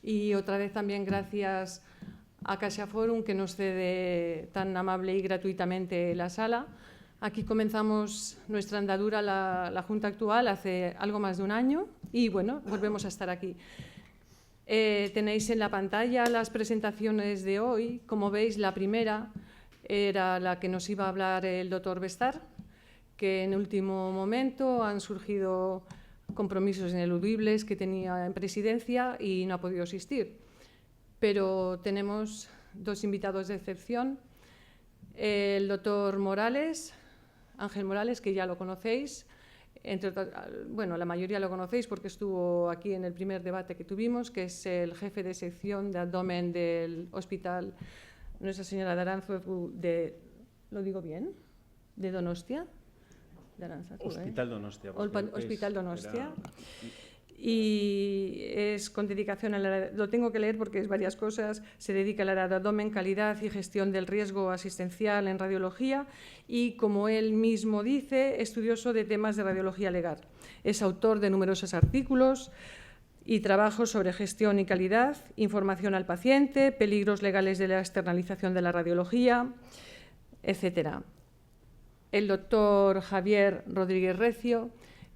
Y otra vez también gracias a CaixaForum, que nos cede tan amable y gratuitamente la sala. Aquí comenzamos nuestra andadura, la Junta actual, hace algo más de un año y, bueno, volvemos a estar aquí. Tenéis en la pantalla las presentaciones de hoy. Como veis, la primera era la que nos iba a hablar el doctor Bestar, que en último momento han surgido compromisos ineludibles que tenía en presidencia y no ha podido asistir. Pero tenemos dos invitados de excepción, el doctor Morales, Ángel Morales, que ya lo conocéis, bueno, la mayoría lo conocéis porque estuvo aquí en el primer debate que tuvimos, que es el jefe de sección de abdomen del Hospital Nuestra Señora de Aránzazu ¿lo digo bien?, de Donostia. Hospital Donostia. Hospital Donostia. Y es con dedicación a lo tengo que leer porque es varias cosas. Se dedica al área de abdomen, calidad y gestión del riesgo asistencial en radiología y, como él mismo dice, estudioso de temas de radiología legal. Es autor de numerosos artículos y trabajos sobre gestión y calidad, información al paciente, peligros legales de la externalización de la radiología, etcétera. El doctor Javier Rodríguez Recio,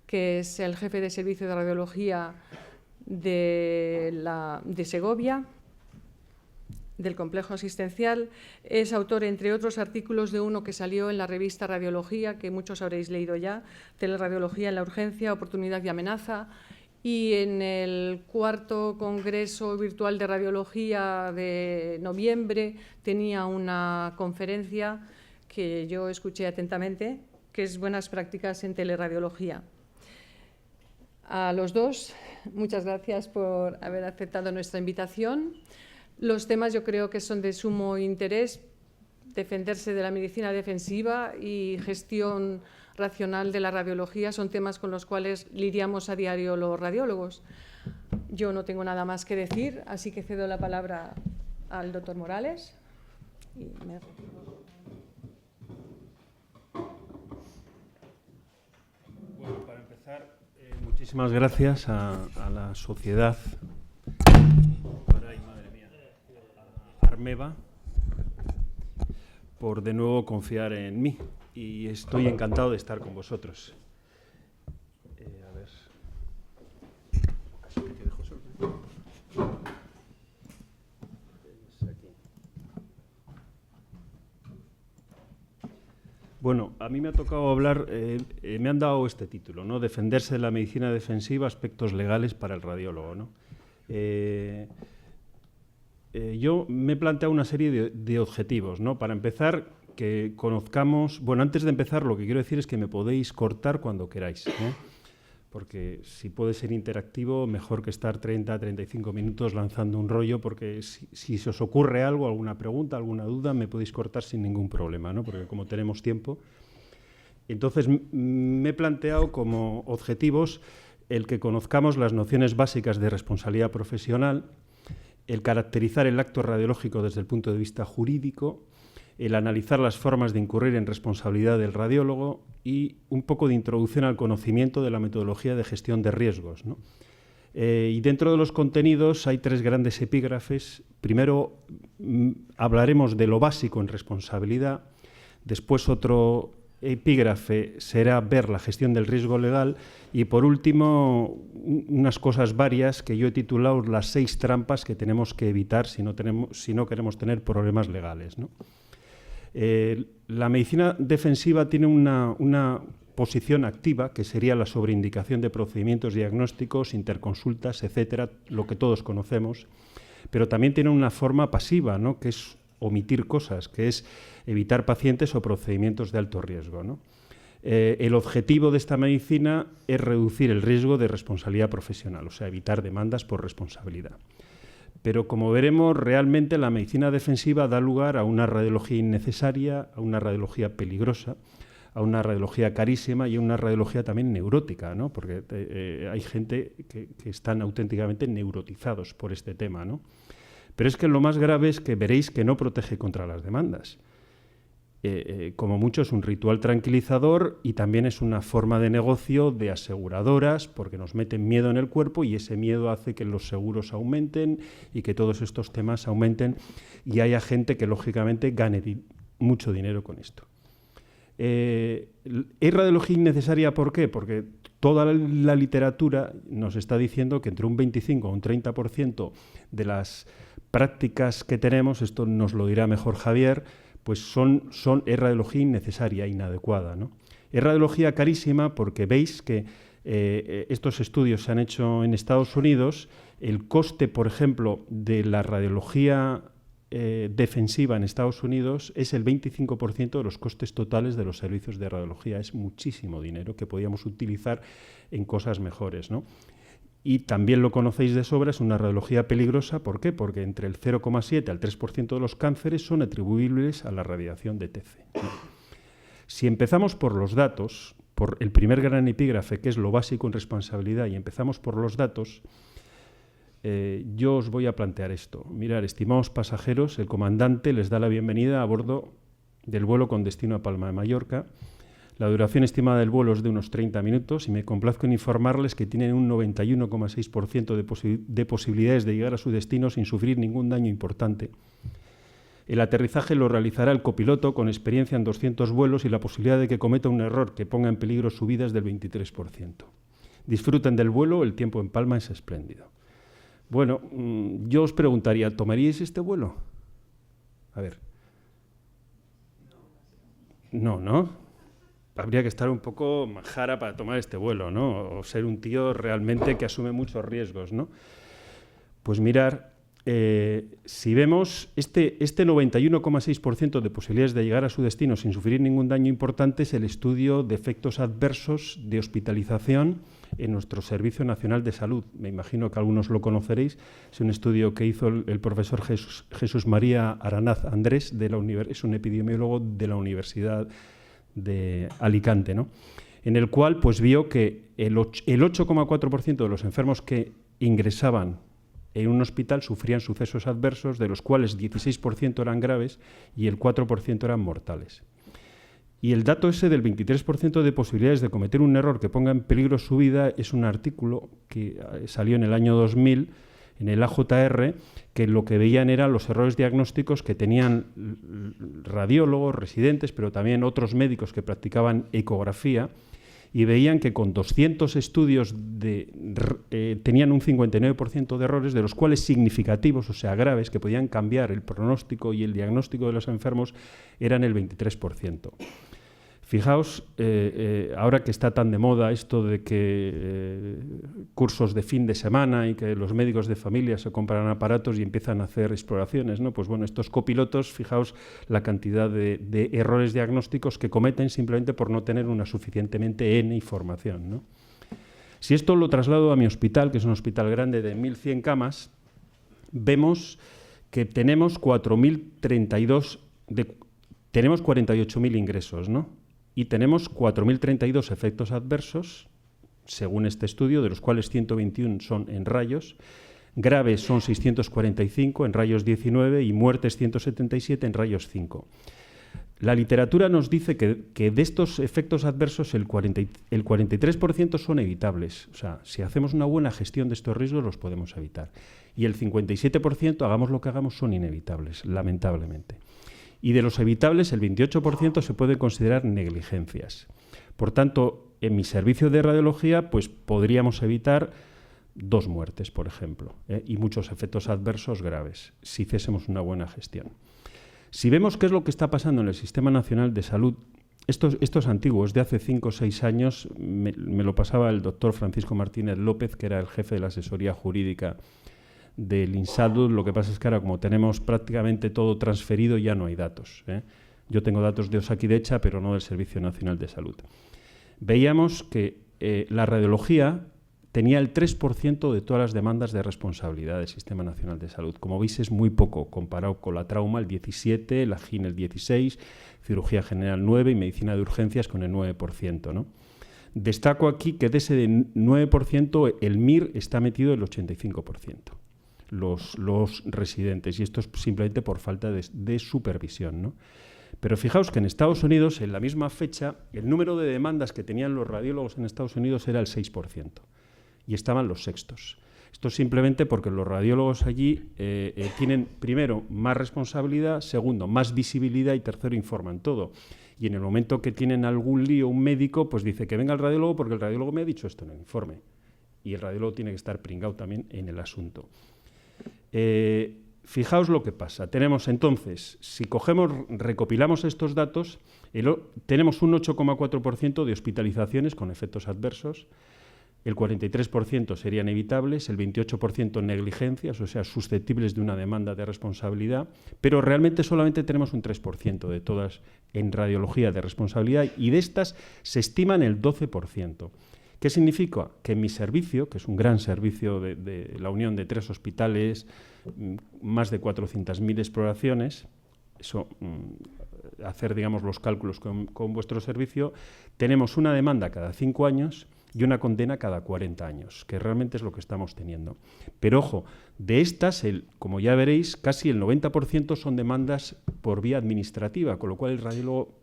que es el jefe de servicio de radiología de Segovia, del complejo asistencial, es autor, entre otros artículos, de uno que salió en la revista Radiología, que muchos habréis leído ya, Teleradiología en la urgencia, oportunidad y amenaza, y en el 4º Congreso Virtual de Radiología de noviembre tenía una conferencia que yo escuché atentamente, que es Buenas prácticas en teleradiología. A los dos, muchas gracias por haber aceptado nuestra invitación. Los temas yo creo que son de sumo interés: defenderse de la medicina defensiva y gestión racional de la radiología. Son temas con los cuales lidiamos a diario los radiólogos. Yo no tengo nada más que decir, así que cedo la palabra al doctor Morales. Bueno, para empezar, muchísimas gracias a la sociedad Armeva por de nuevo confiar en mí, y estoy encantado de estar con vosotros. Bueno, a mí me ha tocado hablar, me han dado este título, ¿no? Defenderse de la medicina defensiva, aspectos legales para el radiólogo, ¿no? Yo me he planteado una serie de objetivos, ¿no? Para empezar, que conozcamos... Bueno, antes de empezar, lo que quiero decir es que me podéis cortar cuando queráis, porque si puede ser interactivo, mejor que estar 30, 35 minutos lanzando un rollo, porque si se os ocurre algo, alguna pregunta, alguna duda, me podéis cortar sin ningún problema, ¿no? Porque como tenemos tiempo. Entonces, me he planteado como objetivos el que conozcamos las nociones básicas de responsabilidad profesional, el caracterizar el acto radiológico desde el punto de vista jurídico, el analizar las formas de incurrir en responsabilidad del radiólogo y un poco de introducción al conocimiento de la metodología de gestión de riesgos, ¿no? Y dentro de los contenidos hay 3 grandes epígrafes. Primero hablaremos de lo básico en responsabilidad, después otro epígrafe será ver la gestión del riesgo legal y, por último, unas cosas varias que yo he titulado las 6 trampas que tenemos que evitar si no queremos tener problemas legales, ¿no? La medicina defensiva tiene una posición activa, que sería la sobreindicación de procedimientos diagnósticos, interconsultas, etcétera, lo que todos conocemos, pero también tiene una forma pasiva, ¿no? Que es omitir cosas, que es evitar pacientes o procedimientos de alto riesgo, ¿no? El objetivo de esta medicina es reducir el riesgo de responsabilidad profesional, o sea, evitar demandas por responsabilidad. Pero, como veremos, realmente la medicina defensiva da lugar a una radiología innecesaria, a una radiología peligrosa, a una radiología carísima y a una radiología también neurótica, ¿no? Porque hay gente que están auténticamente neurotizados por este tema, ¿no? Pero es que lo más grave es que veréis que no protege contra las demandas. como mucho, es un ritual tranquilizador y también es una forma de negocio de aseguradoras porque nos meten miedo en el cuerpo y ese miedo hace que los seguros aumenten y que todos estos temas aumenten y haya gente que, lógicamente, gane mucho dinero con esto. ¿Es radiología innecesaria? ¿Por qué? Porque toda la literatura nos está diciendo que entre un 25 o un 30% de las prácticas que tenemos, esto nos lo dirá mejor Javier, pues es radiología innecesaria, inadecuada, ¿no? Es radiología carísima porque veis que estos estudios se han hecho en Estados Unidos. El coste, por ejemplo, de la radiología defensiva en Estados Unidos es el 25% de los costes totales de los servicios de radiología. Es muchísimo dinero que podíamos utilizar en cosas mejores, ¿no? Y también lo conocéis de sobra, es una radiología peligrosa. ¿Por qué? Porque entre el 0,7 al 3% de los cánceres son atribuibles a la radiación de TC, ¿no? Si empezamos por los datos, por el primer gran epígrafe, que es lo básico en responsabilidad, y empezamos por los datos, yo os voy a plantear esto. Mirad, estimados pasajeros, el comandante les da la bienvenida a bordo del vuelo con destino a Palma de Mallorca. La duración estimada del vuelo es de unos 30 minutos y me complazco en informarles que tienen un 91,6% de posibilidades de llegar a su destino sin sufrir ningún daño importante. El aterrizaje lo realizará el copiloto con experiencia en 200 vuelos y la posibilidad de que cometa un error que ponga en peligro su vida es del 23%. Disfruten del vuelo, el tiempo en Palma es espléndido. Bueno, yo os preguntaría, ¿tomaríais este vuelo? A ver. No, ¿no? Habría que estar un poco majara para tomar este vuelo, ¿no? O ser un tío realmente que asume muchos riesgos, ¿no? Pues mirar, si vemos este 91,6% de posibilidades de llegar a su destino sin sufrir ningún daño importante es el estudio de efectos adversos de hospitalización en nuestro Servicio Nacional de Salud. Me imagino que algunos lo conoceréis. Es un estudio que hizo el profesor Jesús María Aranaz Andrés, es un epidemiólogo de la Universidad de Alicante, ¿no? En el cual pues vio que el 8,4% de los enfermos que ingresaban en un hospital sufrían sucesos adversos, de los cuales 16% eran graves y el 4% eran mortales. Y el dato ese del 23% de posibilidades de cometer un error que ponga en peligro su vida es un artículo que salió en el año 2000 en el AJR, que lo que veían eran los errores diagnósticos que tenían radiólogos, residentes, pero también otros médicos que practicaban ecografía, y veían que con 200 estudios tenían un 59% de errores, de los cuales significativos, o sea, graves, que podían cambiar el pronóstico y el diagnóstico de los enfermos, eran el 23%. Fijaos, ahora que está tan de moda esto de que cursos de fin de semana y que los médicos de familia se compran aparatos y empiezan a hacer exploraciones, ¿no? Pues bueno, estos copilotos, fijaos la cantidad de errores diagnósticos que cometen simplemente por no tener una suficientemente información, ¿no? Si esto lo traslado a mi hospital, que es un hospital grande de 1.100 camas, vemos que tenemos 48.000 ingresos, ¿no? Y tenemos 4.032 efectos adversos, según este estudio, de los cuales 121 son en rayos, graves son 645, en rayos 19, y muertes 177, en rayos 5. La literatura nos dice que de estos efectos adversos el 43% son evitables. O sea, si hacemos una buena gestión de estos riesgos los podemos evitar. Y el 57%, hagamos lo que hagamos, son inevitables, lamentablemente. Y de los evitables, el 28% se puede considerar negligencias. Por tanto, en mi servicio de radiología, pues podríamos evitar 2 muertes, por ejemplo, y muchos efectos adversos graves, si hiciésemos una buena gestión. Si vemos qué es lo que está pasando en el Sistema Nacional de Salud, esto es antiguo, es de hace 5 o 6 años, me lo pasaba el doctor Francisco Martínez López, que era el jefe de la asesoría jurídica del INSALUD. Lo que pasa es que ahora, como tenemos prácticamente todo transferido, ya no hay datos, ¿eh? Yo tengo datos de Osakidecha, pero no del Servicio Nacional de Salud. Veíamos que la radiología tenía el 3% de todas las demandas de responsabilidad del Sistema Nacional de Salud. Como veis, es muy poco comparado con la trauma, el 17%, la GIN el 16%, cirugía general 9% y medicina de urgencias con el 9%, ¿no? Destaco aquí que de ese 9% el MIR está metido el 85%. Los residentes, y esto es simplemente por falta de supervisión, ¿no? Pero fijaos que en Estados Unidos, en la misma fecha, el número de demandas que tenían los radiólogos en Estados Unidos era el 6%, y estaban los sextos. Esto simplemente porque los radiólogos allí tienen, primero, más responsabilidad, segundo, más visibilidad y tercero, informan todo. Y en el momento que tienen algún lío, un médico, pues dice que venga el radiólogo porque el radiólogo me ha dicho esto en el informe. Y el radiólogo tiene que estar pringado también en el asunto. Fijaos lo que pasa. Tenemos entonces, si recopilamos estos datos, tenemos un 8,4% de hospitalizaciones con efectos adversos, el 43% serían evitables, el 28% negligencias, o sea, susceptibles de una demanda de responsabilidad, pero realmente solamente tenemos un 3% de todas en radiología de responsabilidad y de estas se estiman el 12%. ¿Qué significa? Que en mi servicio, que es un gran servicio de la unión de 3 hospitales, más de 400.000 exploraciones, eso, hacer, digamos, los cálculos con vuestro servicio, tenemos una demanda cada 5 años y una condena cada 40 años, que realmente es lo que estamos teniendo. Pero ojo, de estas, como ya veréis, casi el 90% son demandas por vía administrativa, con lo cual el radiólogo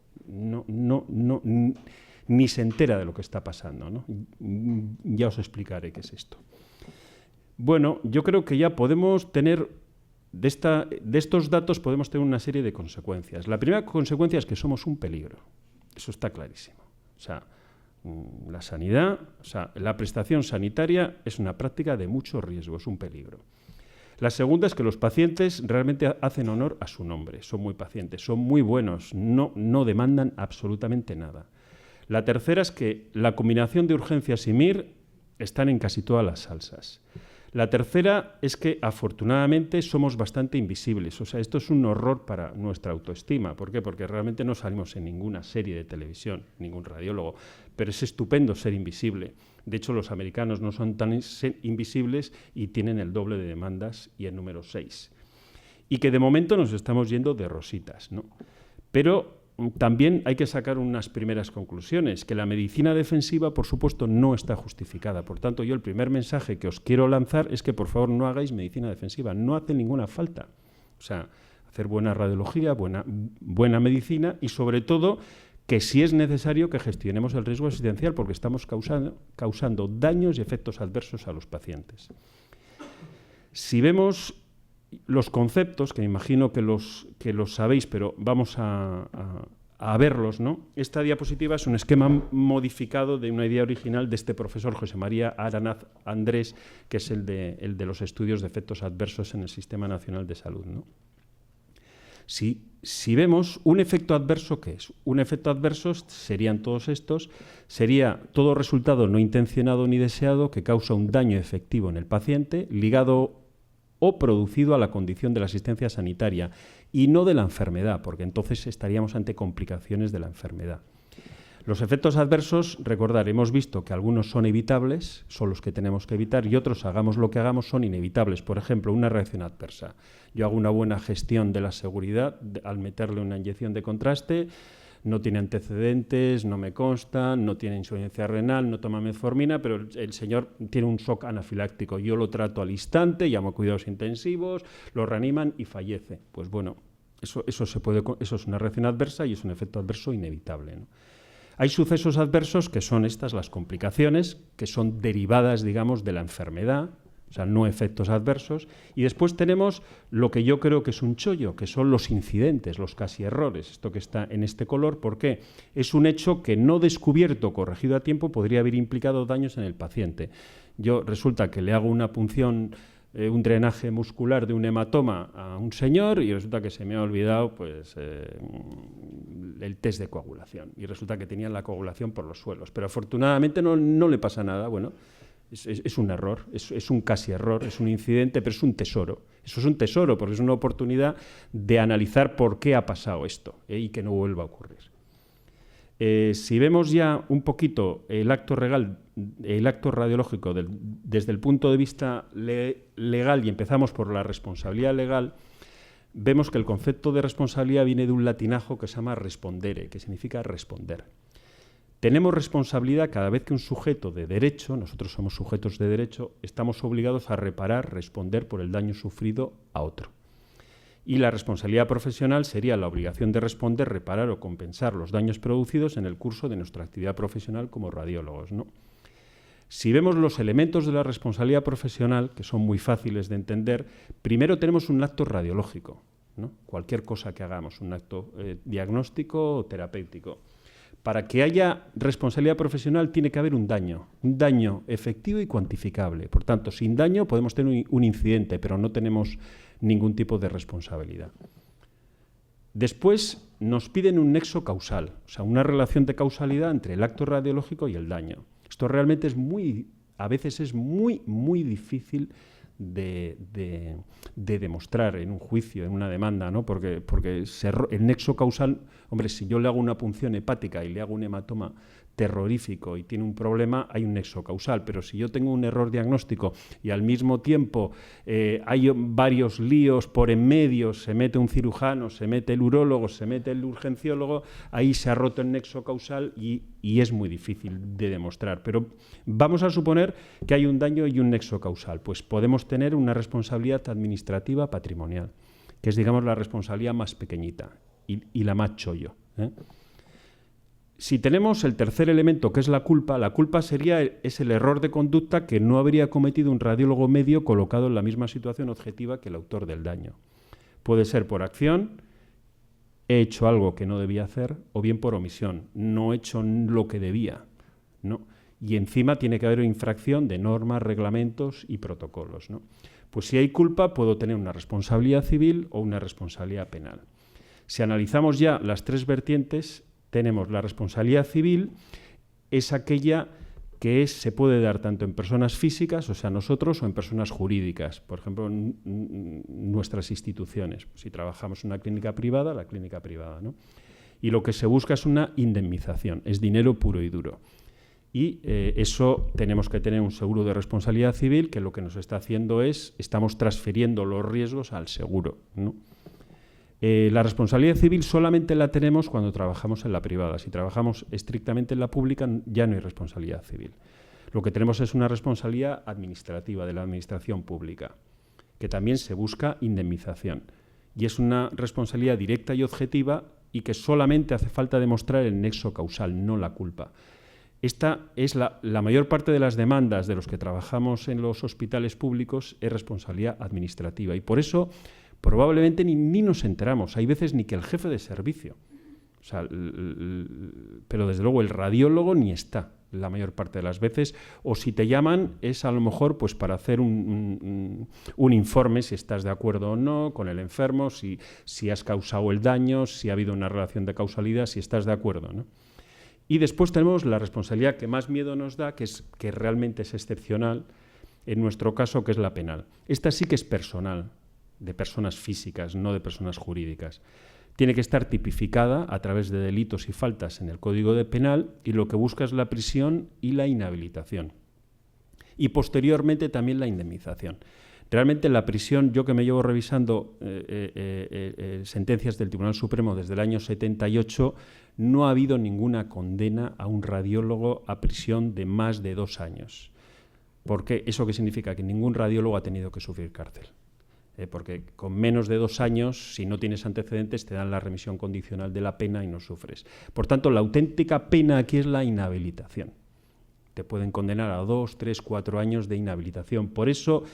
ni se entera de lo que está pasando, ¿no? Ya os explicaré qué es esto. Bueno, yo creo que ya podemos tener, de estos datos podemos tener una serie de consecuencias. La primera consecuencia es que somos un peligro, eso está clarísimo. O sea, la sanidad, o sea, la prestación sanitaria es una práctica de mucho riesgo, es un peligro. La segunda es que los pacientes realmente hacen honor a su nombre, son muy pacientes, son muy buenos, no demandan absolutamente nada. La tercera es que la combinación de urgencias y MIR están en casi todas las salsas. La tercera es que, afortunadamente, somos bastante invisibles. O sea, esto es un horror para nuestra autoestima. ¿Por qué? Porque realmente no salimos en ninguna serie de televisión, ningún radiólogo. Pero es estupendo ser invisible. De hecho, los americanos no son tan invisibles y tienen el doble de demandas y el número 6. Y que de momento nos estamos yendo de rositas, ¿no? Pero también hay que sacar unas primeras conclusiones, que la medicina defensiva, por supuesto, no está justificada. Por tanto, yo el primer mensaje que os quiero lanzar es que, por favor, no hagáis medicina defensiva. No hace ninguna falta. O sea, hacer buena radiología, buena medicina y, sobre todo, que si es necesario que gestionemos el riesgo asistencial porque estamos causando daños y efectos adversos a los pacientes. Si vemos los conceptos, que me imagino que los sabéis, pero vamos a verlos, ¿no? Esta diapositiva es un esquema modificado de una idea original de este profesor José María Aranaz Andrés, que es el de los estudios de efectos adversos en el Sistema Nacional de Salud, ¿no? Si vemos un efecto adverso, ¿qué es? Un efecto adverso serían todos estos, sería todo resultado no intencionado ni deseado que causa un daño efectivo en el paciente, ligado o producido a la condición de la asistencia sanitaria y no de la enfermedad, porque entonces estaríamos ante complicaciones de la enfermedad. Los efectos adversos, recordar, hemos visto que algunos son evitables, son los que tenemos que evitar, y otros, hagamos lo que hagamos, son inevitables. Por ejemplo, una reacción adversa. Yo hago una buena gestión de la seguridad al meterle una inyección de contraste, no tiene antecedentes, no me consta, no tiene insuficiencia renal, no toma metformina, pero el señor tiene un shock anafiláctico. Yo lo trato al instante, llamo a cuidados intensivos, lo reaniman y fallece. Pues bueno, eso es una reacción adversa y es un efecto adverso inevitable, ¿no? Hay sucesos adversos que son las complicaciones, que son derivadas, digamos, de la enfermedad, o sea, no efectos adversos, y después tenemos lo que yo creo que es un chollo, que son los incidentes, los casi errores, esto que está en este color, porque es un hecho que no descubierto o corregido a tiempo podría haber implicado daños en el paciente. Yo resulta que le hago una punción, un drenaje muscular de un hematoma a un señor y resulta que se me ha olvidado pues, el test de coagulación y resulta que tenía la coagulación por los suelos, pero afortunadamente no le pasa nada. Bueno, es un error, es un casi error, es un incidente, pero es un tesoro. Eso es un tesoro porque es una oportunidad de analizar por qué ha pasado esto y que no vuelva a ocurrir. Si vemos ya un poquito el acto radiológico desde el punto de vista legal y empezamos por la responsabilidad legal, vemos que el concepto de responsabilidad viene de un latinajo que se llama respondere, que significa responder. Tenemos responsabilidad cada vez que un sujeto de derecho, nosotros somos sujetos de derecho, estamos obligados a reparar, responder por el daño sufrido a otro. Y la responsabilidad profesional sería la obligación de responder, reparar o compensar los daños producidos en el curso de nuestra actividad profesional como radiólogos, ¿no? Si vemos los elementos de la responsabilidad profesional, que son muy fáciles de entender, primero tenemos un acto radiológico, ¿no? Cualquier cosa que hagamos, un acto diagnóstico o terapéutico. Para que haya responsabilidad profesional tiene que haber un daño efectivo y cuantificable. Por tanto, sin daño podemos tener un incidente, pero no tenemos ningún tipo de responsabilidad. Después nos piden un nexo causal, o sea, una relación de causalidad entre el acto radiológico y el daño. Esto realmente a veces es muy difícil de demostrar en un juicio, en una demanda, ¿no? Porque el nexo causal, hombre, si yo le hago una punción hepática y le hago un hematoma terrorífico y tiene un problema, hay un nexo causal, pero si yo tengo un error diagnóstico y al mismo tiempo hay varios líos por en medio, se mete un cirujano, se mete el urólogo, se mete el urgenciólogo, ahí se ha roto el nexo causal y es muy difícil de demostrar. Pero vamos a suponer que hay un daño y un nexo causal, pues podemos tener una responsabilidad administrativa patrimonial, que es, digamos, la responsabilidad más pequeñita y la más chollo, ¿eh? Si tenemos el tercer elemento, que es la culpa es el error de conducta que no habría cometido un radiólogo medio colocado en la misma situación objetiva que el autor del daño. Puede ser por acción, he hecho algo que no debía hacer, o bien por omisión, no he hecho lo que debía, ¿no? Y encima tiene que haber infracción de normas, reglamentos y protocolos, ¿no? Pues si hay culpa, puedo tener una responsabilidad civil o una responsabilidad penal. Si analizamos ya las tres vertientes, tenemos la responsabilidad civil, es aquella que se puede dar tanto en personas físicas, o sea, nosotros, o en personas jurídicas, por ejemplo, en nuestras instituciones. Si trabajamos en una clínica privada, la clínica privada, ¿no? Y lo que se busca es una indemnización, es dinero puro y duro. Y eso tenemos que tener un seguro de responsabilidad civil, que lo que nos está haciendo es, estamos transfiriendo los riesgos al seguro, ¿no? La responsabilidad civil solamente la tenemos cuando trabajamos en la privada. Si trabajamos estrictamente en la pública, ya no hay responsabilidad civil. Lo que tenemos es una responsabilidad administrativa de la administración pública, que también se busca indemnización. Y es una responsabilidad directa y objetiva y que solamente hace falta demostrar el nexo causal, no la culpa. Esta es la mayor parte de las demandas de los que trabajamos en los hospitales públicos es responsabilidad administrativa. Y por eso probablemente ni nos enteramos, hay veces ni que el jefe de servicio, o sea, pero desde luego el radiólogo ni está la mayor parte de las veces, o si te llaman es a lo mejor pues para hacer un informe si estás de acuerdo o no con el enfermo, si has causado el daño, si ha habido una relación de causalidad, si estás de acuerdo, ¿no? Y después tenemos la responsabilidad que más miedo nos da, que realmente es excepcional, en nuestro caso, que es la penal. Esta sí que es personal, de personas físicas, no de personas jurídicas. Tiene que estar tipificada a través de delitos y faltas en el Código Penal y lo que busca es la prisión y la inhabilitación. Y posteriormente también la indemnización. Realmente la prisión, yo que me llevo revisando sentencias del Tribunal Supremo desde el año 78, no ha habido ninguna condena a un radiólogo a prisión de más de 2 años. ¿Por qué? ¿Eso qué significa? Que ningún radiólogo ha tenido que sufrir cárcel. Porque con menos de 2 años, si no tienes antecedentes, te dan la remisión condicional de la pena y no sufres. Por tanto, la auténtica pena aquí es la inhabilitación. Te pueden condenar a 2, 3, 4 años de inhabilitación. Por eso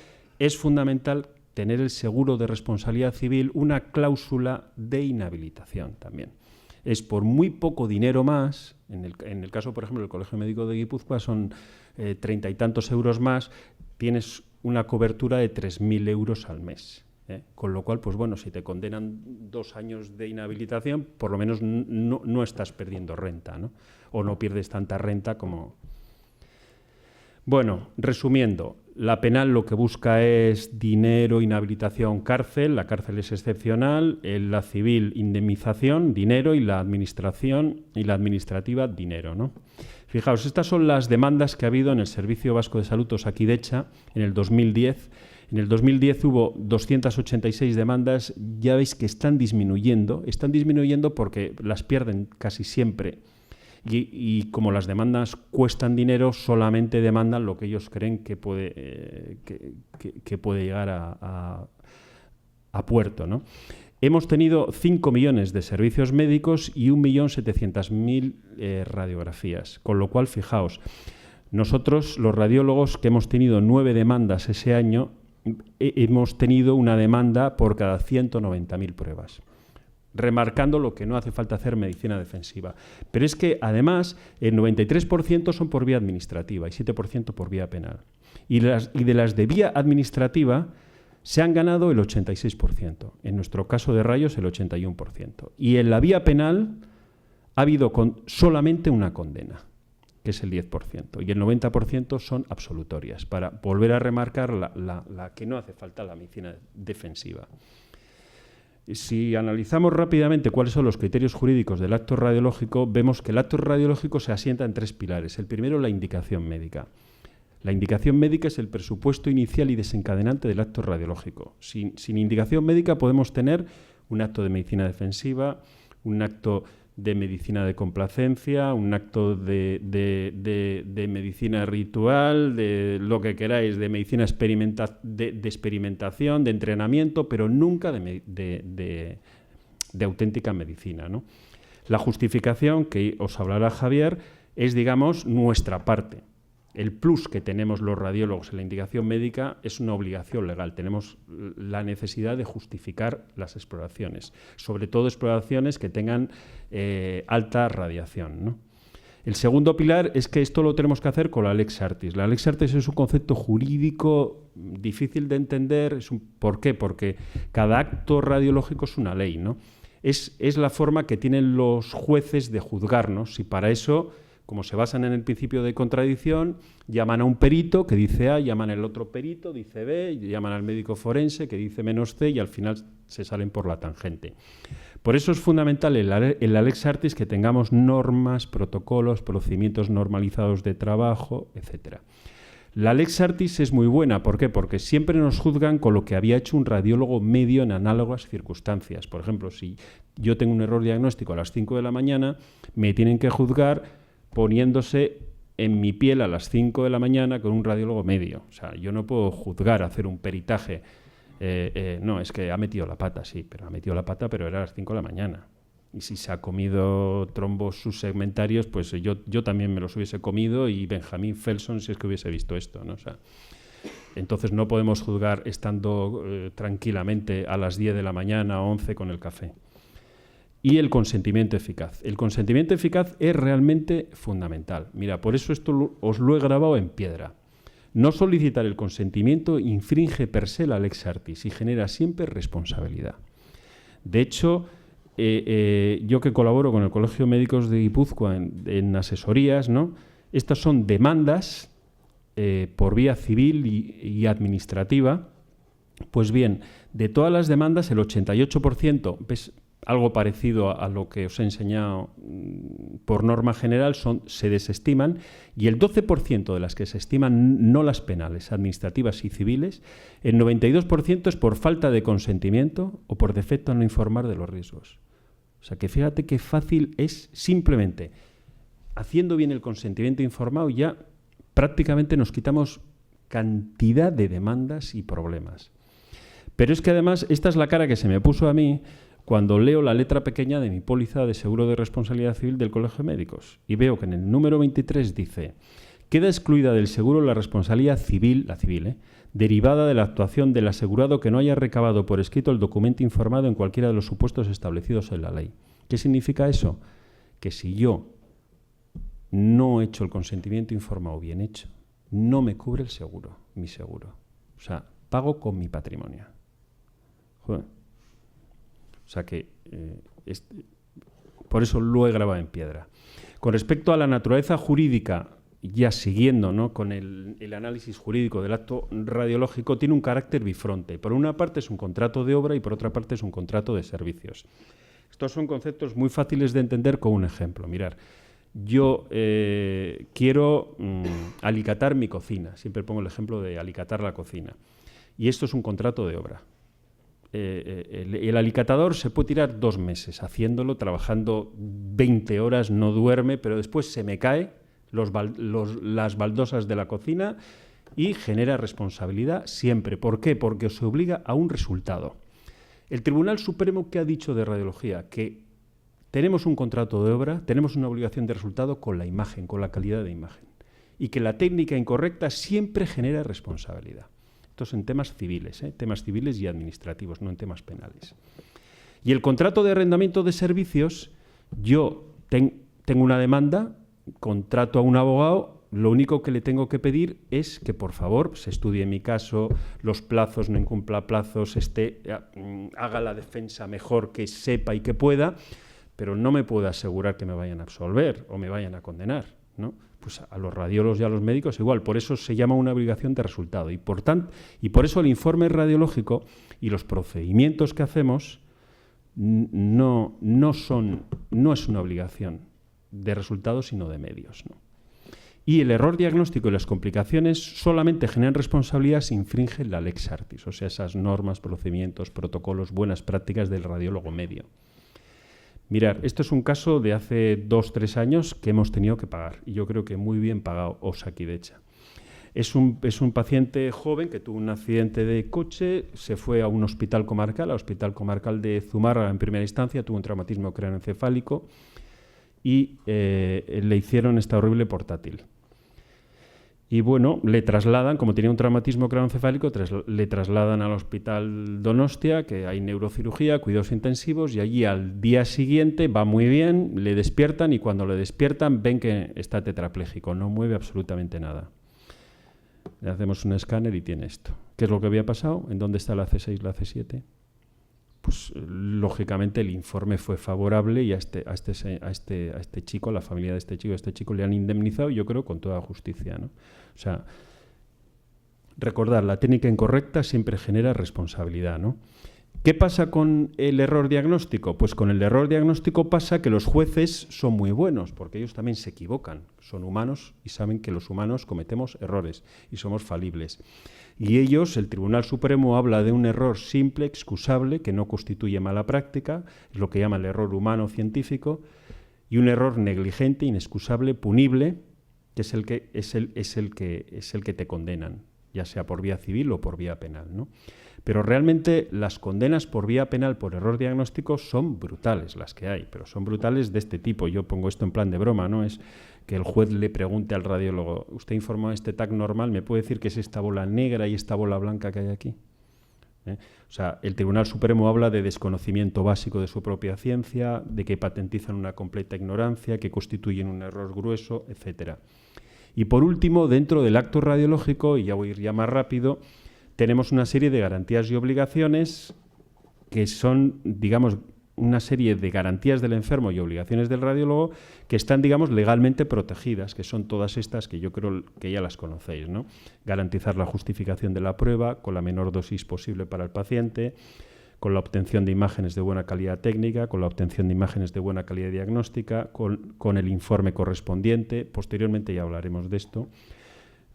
es fundamental tener el seguro de responsabilidad civil, una cláusula de inhabilitación también. Es por muy poco dinero más, en el caso, por ejemplo, del Colegio Médico de Guipúzcoa son 30 y tantos euros más, tienes una cobertura de 3.000 euros al mes. Con lo cual, pues bueno, si te condenan 2 años de inhabilitación, por lo menos no estás perdiendo renta, ¿no? O no pierdes tanta renta como... Bueno, resumiendo, la penal lo que busca es dinero, inhabilitación, cárcel. La cárcel es excepcional. La civil, indemnización, dinero, y la administración y la administrativa, dinero, ¿no? Fijaos, estas son las demandas que ha habido en el Servicio Vasco de Salud Osakidecha en el 2010. En el 2010 hubo 286 demandas. Ya veis que están disminuyendo porque las pierden casi siempre. Y como las demandas cuestan dinero, solamente demandan lo que ellos creen que puede llegar a puerto, ¿no? Hemos tenido 5 millones de servicios médicos y 1.700.000 radiografías, con lo cual, fijaos, nosotros, los radiólogos, que hemos tenido 9 demandas ese año, hemos tenido una demanda por cada 190.000 pruebas, remarcando lo que no hace falta hacer medicina defensiva. Pero es que, además, el 93% son por vía administrativa y 7% por vía penal. Y de las de vía administrativa se han ganado el 86%. En nuestro caso de rayos, el 81%. Y en la vía penal ha habido solamente una condena, que es el 10%. Y el 90% son absolutorias, para volver a remarcar la que no hace falta la medicina defensiva. Si analizamos rápidamente cuáles son los criterios jurídicos del acto radiológico, vemos que el acto radiológico se asienta en 3 pilares. El primero, la indicación médica. La indicación médica es el presupuesto inicial y desencadenante del acto radiológico. Sin indicación médica podemos tener un acto de medicina defensiva, un acto de medicina de complacencia, un acto de medicina ritual, de lo que queráis, de medicina de experimentación, de entrenamiento, pero nunca de auténtica medicina, ¿no? La justificación, que os hablará Javier, es, digamos, nuestra parte. El plus que tenemos los radiólogos en la indicación médica es una obligación legal. Tenemos la necesidad de justificar las exploraciones, sobre todo exploraciones que tengan alta radiación, ¿no? El segundo pilar es que esto lo tenemos que hacer con la Lex Artis. La Lex Artis es un concepto jurídico difícil de entender. ¿Por qué? Porque cada acto radiológico es una ley, ¿no? Es la forma que tienen los jueces de juzgarnos, y para eso, como se basan en el principio de contradicción, llaman a un perito que dice A, llaman al otro perito, dice B, llaman al médico forense que dice menos C, y al final se salen por la tangente. Por eso es fundamental en la Lex Artis que tengamos normas, protocolos, procedimientos normalizados de trabajo, etc. La Lex Artis es muy buena. ¿Por qué? Porque siempre nos juzgan con lo que había hecho un radiólogo medio en análogas circunstancias. Por ejemplo, si yo tengo un error diagnóstico a las 5 de la mañana, me tienen que juzgar poniéndose en mi piel a las 5 de la mañana con un radiólogo medio. O sea, yo no puedo juzgar, hacer un peritaje. No, es que ha metido la pata, sí, pero ha metido la pata, pero era a las 5 de la mañana. Y si se ha comido trombos subsegmentarios, pues yo también me los hubiese comido, y Benjamin Felson si es que hubiese visto esto, ¿no? O sea, entonces no podemos juzgar estando tranquilamente a las 10 de la mañana o 11 con el café. Y el consentimiento eficaz. El consentimiento eficaz es realmente fundamental. Mira, por eso esto os lo he grabado en piedra. No solicitar el consentimiento infringe per se la Lex Artis y genera siempre responsabilidad. De hecho, yo que colaboro con el Colegio de Médicos de Guipúzcoa en asesorías, ¿no? Estas son demandas por vía civil y administrativa. Pues bien, de todas las demandas, el 88%, ¿ves? Algo parecido a lo que os he enseñado por norma general, se desestiman, y el 12% de las que se estiman, no las penales, administrativas y civiles, el 92% es por falta de consentimiento o por defecto en no informar de los riesgos. O sea que fíjate qué fácil es, simplemente haciendo bien el consentimiento informado, ya prácticamente nos quitamos cantidad de demandas y problemas. Pero es que además, esta es la cara que se me puso a mí cuando leo la letra pequeña de mi póliza de seguro de responsabilidad civil del Colegio de Médicos, y veo que en el número 23 dice: queda excluida del seguro la responsabilidad civil, derivada de la actuación del asegurado que no haya recabado por escrito el documento informado en cualquiera de los supuestos establecidos en la ley. ¿Qué significa eso? Que si yo no he hecho el consentimiento informado bien hecho, no me cubre el seguro, mi seguro. O sea, pago con mi patrimonio. Joder. O sea que por eso lo he grabado en piedra. Con respecto a la naturaleza jurídica, ya siguiendo, ¿no?, con el análisis jurídico del acto radiológico, tiene un carácter bifronte. Por una parte es un contrato de obra y por otra parte es un contrato de servicios. Estos son conceptos muy fáciles de entender con un ejemplo. Mirad, yo quiero alicatar mi cocina. Siempre pongo el ejemplo de alicatar la cocina. Y esto es un contrato de obra. El alicatador se puede tirar 2 meses haciéndolo, trabajando 20 horas, no duerme, pero después se me cae las baldosas de la cocina y genera responsabilidad siempre. ¿Por qué? Porque se obliga a un resultado. El Tribunal Supremo, ¿qué ha dicho de radiología? Que tenemos un contrato de obra, tenemos una obligación de resultado con la imagen, con la calidad de imagen, y que la técnica incorrecta siempre genera responsabilidad. Esto es en temas civiles y administrativos, no en temas penales. Y el contrato de arrendamiento de servicios, yo tengo una demanda, contrato a un abogado, lo único que le tengo que pedir es que, por favor, se estudie mi caso, los plazos, no incumpla plazos, haga la defensa mejor que sepa y que pueda, pero no me puedo asegurar que me vayan a absolver o me vayan a condenar, ¿no? Pues a los radiólogos y a los médicos igual, por eso se llama una obligación de resultado. Y por eso el informe radiológico y los procedimientos que hacemos no es una obligación de resultados, sino de medios, ¿no? Y el error diagnóstico y las complicaciones solamente generan responsabilidad si infringen la lex artis, o sea, esas normas, procedimientos, protocolos, buenas prácticas del radiólogo medio. Mirad, esto es un caso de hace 2 o 3 años que hemos tenido que pagar, y yo creo que muy bien pagado Osakidetza. Es un paciente joven que tuvo un accidente de coche, se fue a un hospital comarcal, al Hospital Comarcal de Zumárraga en primera instancia, tuvo un traumatismo craneoencefálico y le hicieron esta horrible portátil. Y bueno, le trasladan, como tenía un traumatismo craneoencefálico, le trasladan al Hospital Donostia, que hay neurocirugía, cuidados intensivos, y allí al día siguiente va muy bien, le despiertan y cuando le despiertan ven que está tetrapléjico, no mueve absolutamente nada. Le hacemos un escáner y tiene esto. ¿Qué es lo que había pasado? ¿En dónde está la C6, la C7? Pues lógicamente el informe fue favorable y a este chico, a la familia de este chico le han indemnizado, yo creo, con toda justicia, ¿no? O sea, recordar, la técnica incorrecta siempre genera responsabilidad, ¿no? ¿Qué pasa con el error diagnóstico? Pues con el error diagnóstico pasa que los jueces son muy buenos, porque ellos también se equivocan, son humanos y saben que los humanos cometemos errores y somos falibles. Y ellos, el Tribunal Supremo, habla de un error simple, excusable, que no constituye mala práctica, es lo que llama el error humano científico, y un error negligente, inexcusable, punible, que es el que te condenan, ya sea por vía civil o por vía penal, ¿no? Pero realmente las condenas por vía penal por error diagnóstico son brutales las que hay, pero son brutales de este tipo. Yo pongo esto en plan de broma, ¿no? Es que el juez le pregunte al radiólogo, ¿usted informó este TAC normal? ¿Me puede decir que es esta bola negra y esta bola blanca que hay aquí? O sea, el Tribunal Supremo habla de desconocimiento básico de su propia ciencia, de que patentizan una completa ignorancia, que constituyen un error grueso, etcétera. Y por último, dentro del acto radiológico, y ya voy a ir ya más rápido, tenemos una serie de garantías y obligaciones que son, digamos, una serie de garantías del enfermo y obligaciones del radiólogo que están, digamos, legalmente protegidas, que son todas estas que yo creo que ya las conocéis, ¿no? Garantizar la justificación de la prueba con la menor dosis posible para el paciente, con la obtención de imágenes de buena calidad técnica, con la obtención de imágenes de buena calidad diagnóstica, con el informe correspondiente, posteriormente ya hablaremos de esto,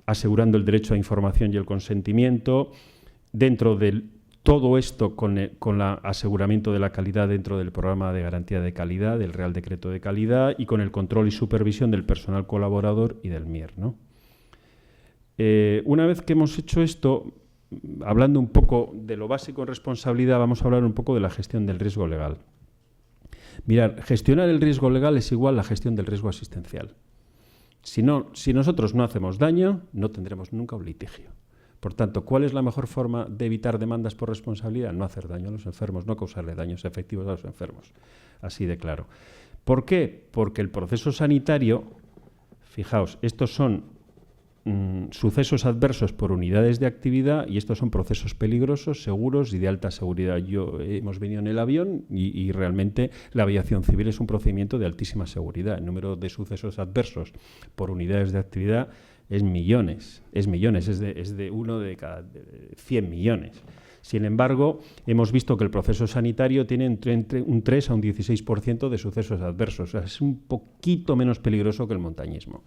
asegurando el derecho a información y el consentimiento, dentro de todo esto con el aseguramiento de la calidad dentro del programa de garantía de calidad, del Real Decreto de Calidad, y con el control y supervisión del personal colaborador y del MIR, ¿no? Una vez que hemos hecho esto, hablando un poco de lo básico en responsabilidad, vamos a hablar un poco de la gestión del riesgo legal. Mirad, gestionar el riesgo legal es igual a la gestión del riesgo asistencial. Si nosotros no hacemos daño, no tendremos nunca un litigio. Por tanto, ¿cuál es la mejor forma de evitar demandas por responsabilidad? No hacer daño a los enfermos, no causarle daños efectivos a los enfermos. Así de claro. ¿Por qué? Porque el proceso sanitario, fijaos, estos son sucesos adversos por unidades de actividad y estos son procesos peligrosos, seguros y de alta seguridad. Hemos venido en el avión y realmente la aviación civil es un procedimiento de altísima seguridad. El número de sucesos adversos por unidades de actividad es millones, es de 1 de cada 100 millones. Sin embargo, hemos visto que el proceso sanitario tiene entre un 3 a un 16% de sucesos adversos. O sea, es un poquito menos peligroso que el montañismo.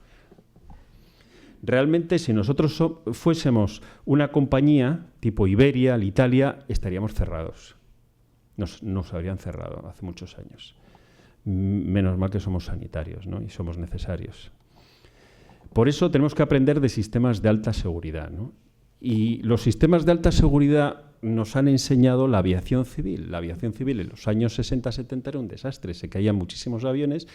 Realmente, si nosotros fuésemos una compañía tipo Iberia, Alitalia, estaríamos cerrados. Nos habrían cerrado hace muchos años. Menos mal que somos sanitarios, ¿no? Y somos necesarios. Por eso tenemos que aprender de sistemas de alta seguridad, ¿no? Y los sistemas de alta seguridad nos han enseñado la aviación civil. La aviación civil en los años 60-70 era un desastre, se caían muchísimos aviones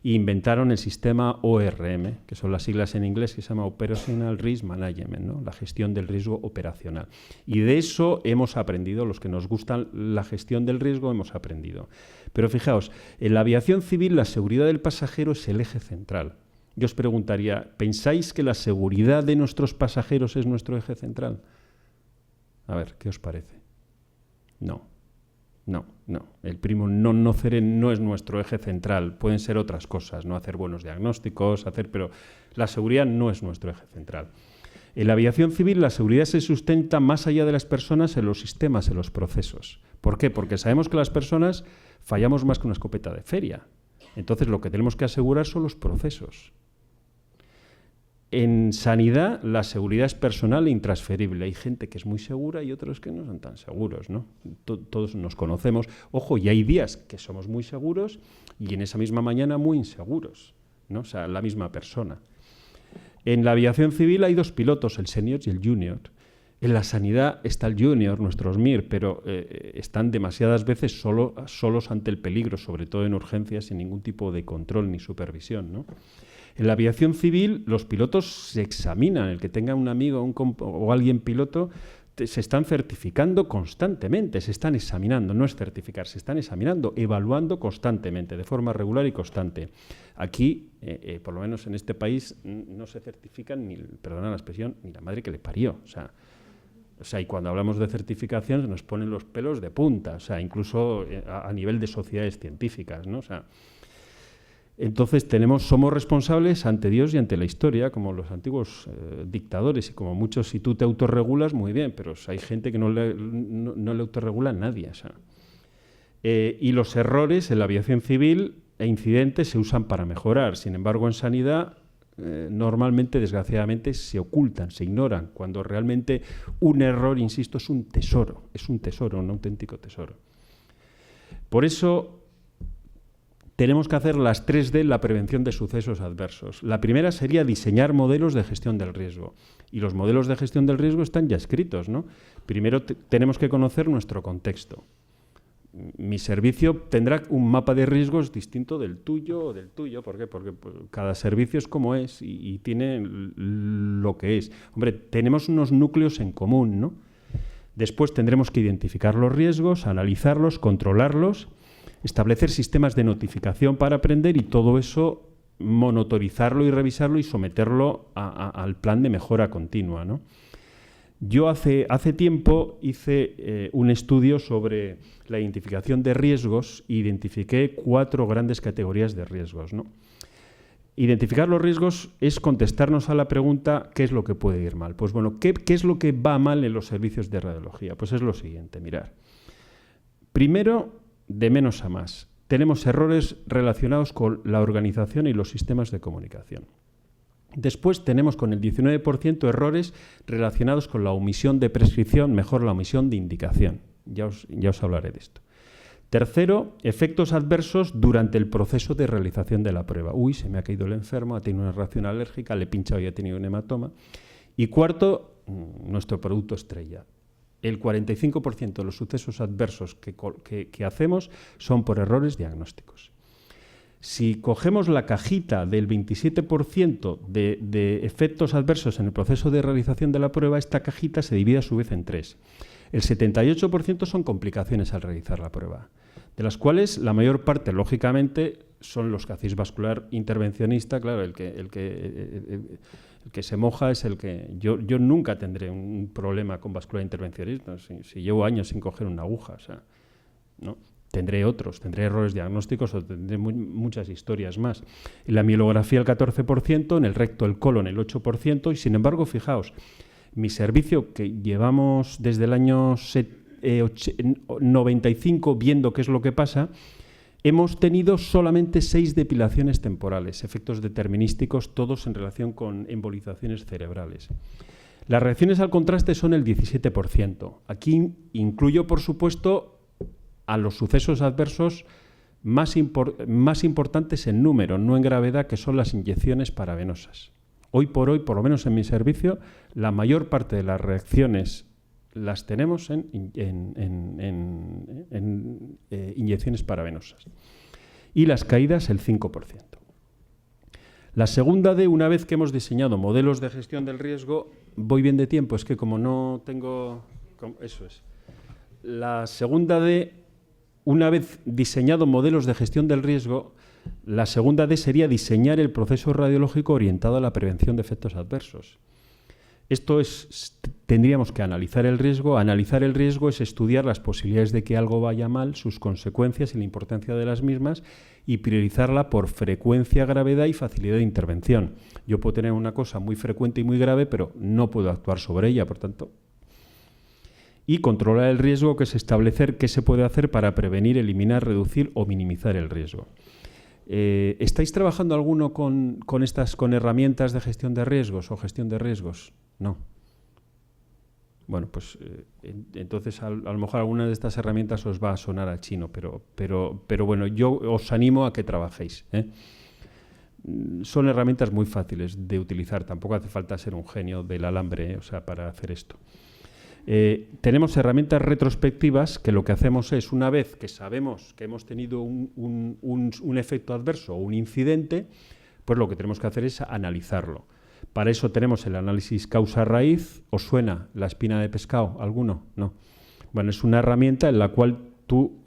e inventaron el sistema ORM, que son las siglas en inglés, que se llama Operational Risk Management, ¿no? La gestión del riesgo operacional. Y de eso hemos aprendido, los que nos gustan la gestión del riesgo hemos aprendido. Pero fijaos, en la aviación civil la seguridad del pasajero es el eje central. Yo os preguntaría, ¿pensáis que la seguridad de nuestros pasajeros es nuestro eje central? A ver, ¿qué os parece? No. El primo non nocere no es nuestro eje central. Pueden ser otras cosas, no hacer buenos diagnósticos, pero la seguridad no es nuestro eje central. En la aviación civil la seguridad se sustenta más allá de las personas en los sistemas, en los procesos. ¿Por qué? Porque sabemos que las personas fallamos más que una escopeta de feria. Entonces lo que tenemos que asegurar son los procesos. En sanidad, la seguridad es personal e intransferible. Hay gente que es muy segura y otros que no son tan seguros, ¿no? Todos nos conocemos. Ojo, y hay días que somos muy seguros y en esa misma mañana muy inseguros, ¿no? O sea, la misma persona. En la aviación civil hay dos pilotos, el senior y el junior. En la sanidad está el junior, nuestros MIR, pero están demasiadas veces solos ante el peligro, sobre todo en urgencias, sin ningún tipo de control ni supervisión, ¿no? En la aviación civil los pilotos se examinan, el que tenga un amigo o alguien piloto, se están certificando constantemente, se están examinando, no es certificar, se están examinando, evaluando constantemente, de forma regular y constante. Aquí, por lo menos en este país, no se certifican, perdona la expresión, ni la madre que le parió. O sea, y cuando hablamos de certificación nos ponen los pelos de punta, o sea, incluso a nivel de sociedades científicas, ¿no? O sea, entonces somos responsables ante Dios y ante la historia, como los antiguos dictadores, y como muchos, si tú te autorregulas, muy bien, pero hay gente que no le autorregula a nadie. O sea. Y los errores en la aviación civil e incidentes se usan para mejorar. Sin embargo, en sanidad, normalmente, desgraciadamente, se ocultan, se ignoran, cuando realmente un error, insisto, es un tesoro, un auténtico tesoro. Por eso tenemos que hacer las 3D en la prevención de sucesos adversos. La primera sería diseñar modelos de gestión del riesgo. Y los modelos de gestión del riesgo están ya escritos, ¿no? Primero tenemos que conocer nuestro contexto. Mi servicio tendrá un mapa de riesgos distinto del tuyo o del tuyo. ¿Por qué? Porque cada servicio es como es y tiene lo que es. Hombre, tenemos unos núcleos en común, ¿no? Después tendremos que identificar los riesgos, analizarlos, controlarlos, establecer sistemas de notificación para aprender y todo eso monitorizarlo y revisarlo y someterlo al plan de mejora continua, ¿no? Yo hace tiempo hice un estudio sobre la identificación de riesgos e identifiqué 4 grandes categorías de riesgos, ¿no? Identificar los riesgos es contestarnos a la pregunta ¿qué es lo que puede ir mal? Pues bueno, ¿qué es lo que va mal en los servicios de radiología? Pues es lo siguiente, mirad. Primero, de menos a más, tenemos errores relacionados con la organización y los sistemas de comunicación. Después tenemos con el 19% errores relacionados con la omisión de prescripción, mejor la omisión de indicación. Ya os hablaré de esto. Tercero, efectos adversos durante el proceso de realización de la prueba. Uy, se me ha caído el enfermo, ha tenido una reacción alérgica, le he pinchado y ha tenido un hematoma. Y cuarto, nuestro producto estrella. El 45% de los sucesos adversos que hacemos son por errores diagnósticos. Si cogemos la cajita del 27% de efectos adversos en el proceso de realización de la prueba, esta cajita se divide a su vez en 3. El 78% son complicaciones al realizar la prueba, de las cuales la mayor parte, lógicamente, son los que hacéis vascular intervencionista. Claro, el que se moja es el que... Yo nunca tendré un problema con vascular intervencionista, si llevo años sin coger una aguja, o sea, ¿no? Tendré errores diagnósticos o tendré muchas historias más. En la mielografía el 14%, en el recto el colon el 8%, y sin embargo, fijaos, mi servicio que llevamos desde el año 95 viendo qué es lo que pasa, hemos tenido solamente 6 depilaciones temporales, efectos determinísticos, todos en relación con embolizaciones cerebrales. Las reacciones al contraste son el 17%. Aquí incluyo, por supuesto, a los sucesos adversos más importantes en número, no en gravedad, que son las inyecciones paravenosas. Hoy por hoy, por lo menos en mi servicio, la mayor parte de las reacciones las tenemos en inyecciones paravenosas. Y las caídas, el 5%. La segunda D, una vez que hemos diseñado modelos de gestión del riesgo, voy bien de tiempo, es que como no tengo... Eso es. La segunda D, una vez diseñado modelos de gestión del riesgo, la segunda D sería diseñar el proceso radiológico orientado a la prevención de efectos adversos. Esto es, tendríamos que analizar el riesgo. Analizar el riesgo es estudiar las posibilidades de que algo vaya mal, sus consecuencias y la importancia de las mismas, y priorizarla por frecuencia, gravedad y facilidad de intervención. Yo puedo tener una cosa muy frecuente y muy grave, pero no puedo actuar sobre ella, por tanto. Y controlar el riesgo, que es establecer qué se puede hacer para prevenir, eliminar, reducir o minimizar el riesgo. ¿Estáis trabajando alguno con herramientas de gestión de riesgos o gestión de riesgos? No. Bueno, pues entonces a lo mejor alguna de estas herramientas os va a sonar a chino, pero bueno, yo os animo a que trabajéis, ¿eh? Son herramientas muy fáciles de utilizar, tampoco hace falta ser un genio del alambre, o sea, para hacer esto. Tenemos herramientas retrospectivas que lo que hacemos es, una vez que sabemos que hemos tenido un efecto adverso o un incidente, pues lo que tenemos que hacer es analizarlo. Para eso tenemos el análisis causa-raíz. ¿Os suena la espina de pescado? ¿Alguno? No. Bueno, es una herramienta en la cual tú,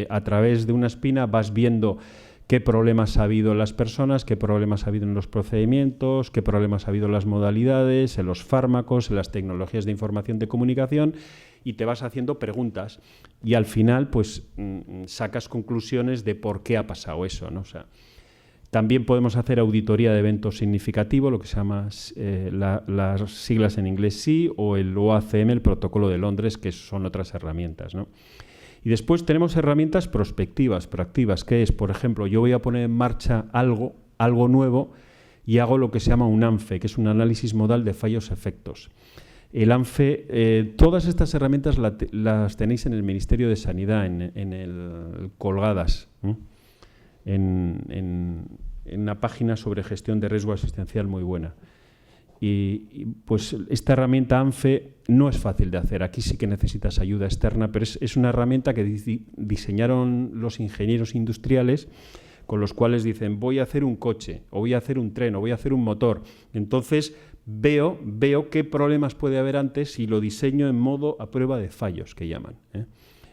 a través de una espina, vas viendo qué problemas ha habido en las personas, qué problemas ha habido en los procedimientos, qué problemas ha habido en las modalidades, en los fármacos, en las tecnologías de información de comunicación, y te vas haciendo preguntas. Y al final, pues, sacas conclusiones de por qué ha pasado eso, ¿no? O sea, también podemos hacer auditoría de eventos significativos, lo que se llama las siglas en inglés SI, o el OACM, el Protocolo de Londres, que son otras herramientas, ¿no? Y después tenemos herramientas prospectivas, proactivas, que es, por ejemplo, yo voy a poner en marcha algo nuevo y hago lo que se llama un ANFE, que es un análisis modal de fallos-efectos. El ANFE, todas estas herramientas las tenéis en el Ministerio de Sanidad, en el colgadas, ¿no? En una página sobre gestión de riesgo asistencial muy buena. Y pues esta herramienta ANFE no es fácil de hacer. Aquí sí que necesitas ayuda externa, pero es una herramienta que diseñaron los ingenieros industriales, con los cuales dicen, voy a hacer un coche, o voy a hacer un tren, o voy a hacer un motor. Entonces veo qué problemas puede haber antes y lo diseño en modo a prueba de fallos, que llaman, ¿eh?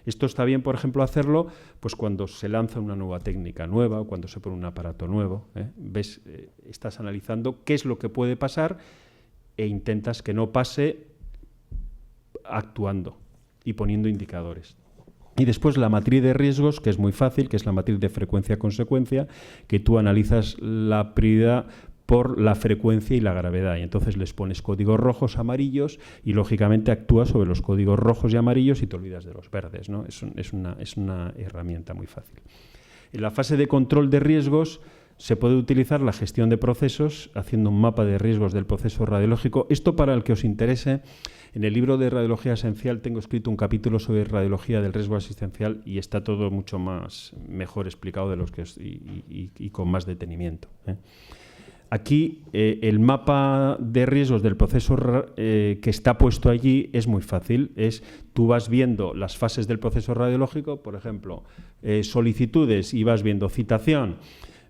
Esto está bien, por ejemplo, hacerlo pues cuando se lanza una nueva técnica nueva o cuando se pone un aparato nuevo, ¿eh? Ves, estás analizando qué es lo que puede pasar e intentas que no pase actuando y poniendo indicadores. Y después la matriz de riesgos, que es muy fácil, que es la matriz de frecuencia-consecuencia, que tú analizas la prioridad por la frecuencia y la gravedad. Y entonces les pones códigos rojos, amarillos, y lógicamente actúas sobre los códigos rojos y amarillos y te olvidas de los verdes, ¿no? Es una herramienta muy fácil. En la fase de control de riesgos se puede utilizar la gestión de procesos, haciendo un mapa de riesgos del proceso radiológico. Esto, para el que os interese, en el libro de Radiología Esencial tengo escrito un capítulo sobre radiología del riesgo asistencial y está todo mucho mejor explicado de los que y con más detenimiento, ¿eh? Aquí el mapa de riesgos del proceso que está puesto allí es muy fácil. Tú vas viendo las fases del proceso radiológico, por ejemplo, solicitudes, y vas viendo citación.